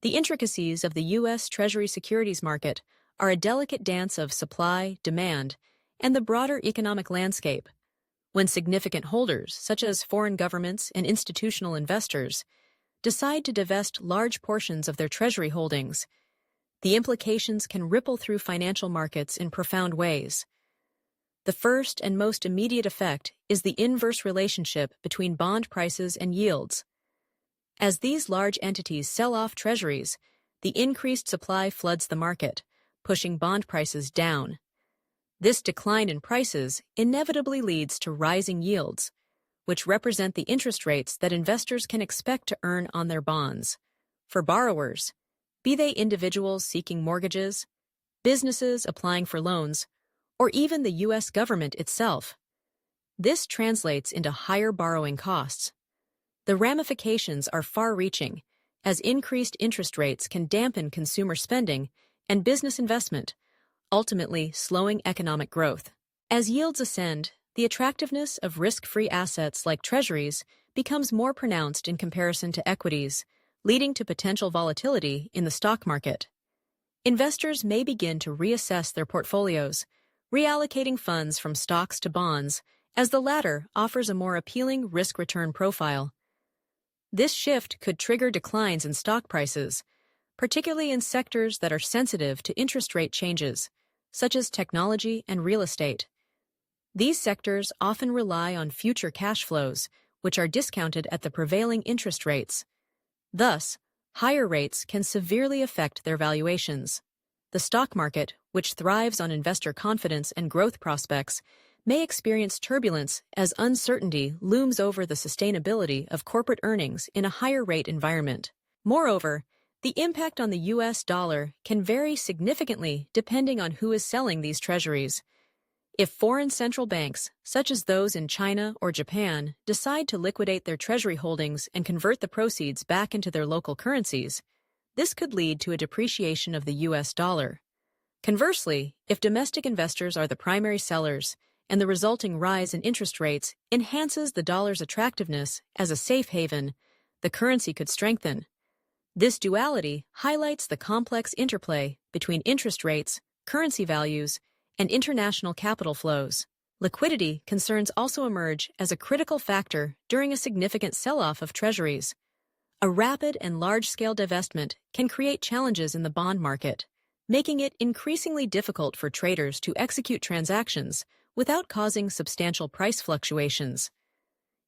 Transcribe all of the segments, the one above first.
The intricacies of the U.S. Treasury securities market are a delicate dance of supply, demand, and the broader economic landscape. When significant holders, such as foreign governments and institutional investors, decide to divest large portions of their Treasury holdings, the implications can ripple through financial markets in profound ways. The first and most immediate effect is the inverse relationship between bond prices and yields. As these large entities sell off Treasuries, the increased supply floods the market, pushing bond prices down. This decline in prices inevitably leads to rising yields, which represent the interest rates that investors can expect to earn on their bonds. For borrowers, be they individuals seeking mortgages, businesses applying for loans, or even the U.S. government itself, this translates into higher borrowing costs. The ramifications are far-reaching, as increased interest rates can dampen consumer spending and business investment, ultimately slowing economic growth. As yields ascend, the attractiveness of risk-free assets like Treasuries becomes more pronounced in comparison to equities, leading to potential volatility in the stock market. Investors may begin to reassess their portfolios, reallocating funds from stocks to bonds, as the latter offers a more appealing risk-return profile. This shift could trigger declines in stock prices, particularly in sectors that are sensitive to interest rate changes, such as technology and real estate. These sectors often rely on future cash flows, which are discounted at the prevailing interest rates. Thus, higher rates can severely affect their valuations. The stock market, which thrives on investor confidence and growth prospects, may experience turbulence as uncertainty looms over the sustainability of corporate earnings in a higher rate environment. Moreover, the impact on the U.S. dollar can vary significantly depending on who is selling these treasuries. If foreign central banks, such as those in China or Japan, decide to liquidate their treasury holdings and convert the proceeds back into their local currencies, this could lead to a depreciation of the U.S. dollar. Conversely, if domestic investors are the primary sellers, and the resulting rise in interest rates enhances the dollar's attractiveness as a safe haven, the currency could strengthen. This duality highlights the complex interplay between interest rates, currency values, and international capital flows. Liquidity concerns also emerge as a critical factor during a significant sell-off of treasuries. A rapid and large-scale divestment can create challenges in the bond market, making it increasingly difficult for traders to execute transactions without causing substantial price fluctuations.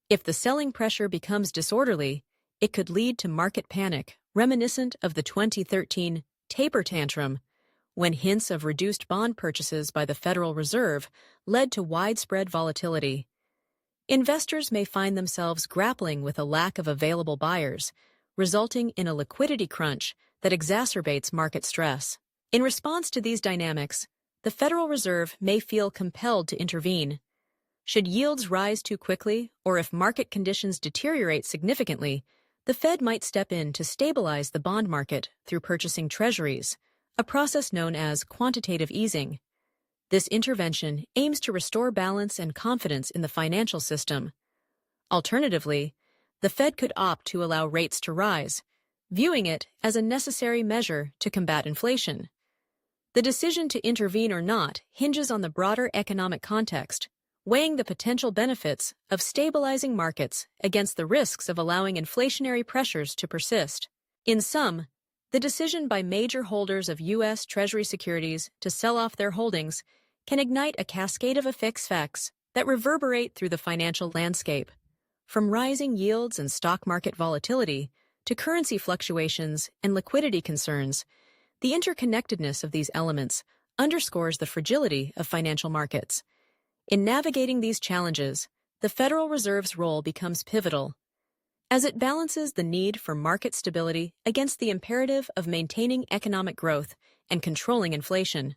If the selling pressure becomes disorderly, it could lead to market panic, reminiscent of the 2013 taper tantrum, when hints of reduced bond purchases by the Federal Reserve led to widespread volatility. Investors may find themselves grappling with a lack of available buyers, resulting in a liquidity crunch that exacerbates market stress. In response to these dynamics, the Federal Reserve may feel compelled to intervene. Should yields rise too quickly, or if market conditions deteriorate significantly, the Fed might step in to stabilize the bond market through purchasing treasuries, a process known as quantitative easing. This intervention aims to restore balance and confidence in the financial system. Alternatively, the Fed could opt to allow rates to rise, viewing it as a necessary measure to combat inflation. The decision to intervene or not hinges on the broader economic context, weighing the potential benefits of stabilizing markets against the risks of allowing inflationary pressures to persist. In sum, the decision by major holders of U.S. Treasury securities to sell off their holdings can ignite a cascade of effects that reverberate through the financial landscape. From rising yields and stock market volatility to currency fluctuations and liquidity concerns, the interconnectedness of these elements underscores the fragility of financial markets. In navigating these challenges, the Federal Reserve's role becomes pivotal, as it balances the need for market stability against the imperative of maintaining economic growth and controlling inflation.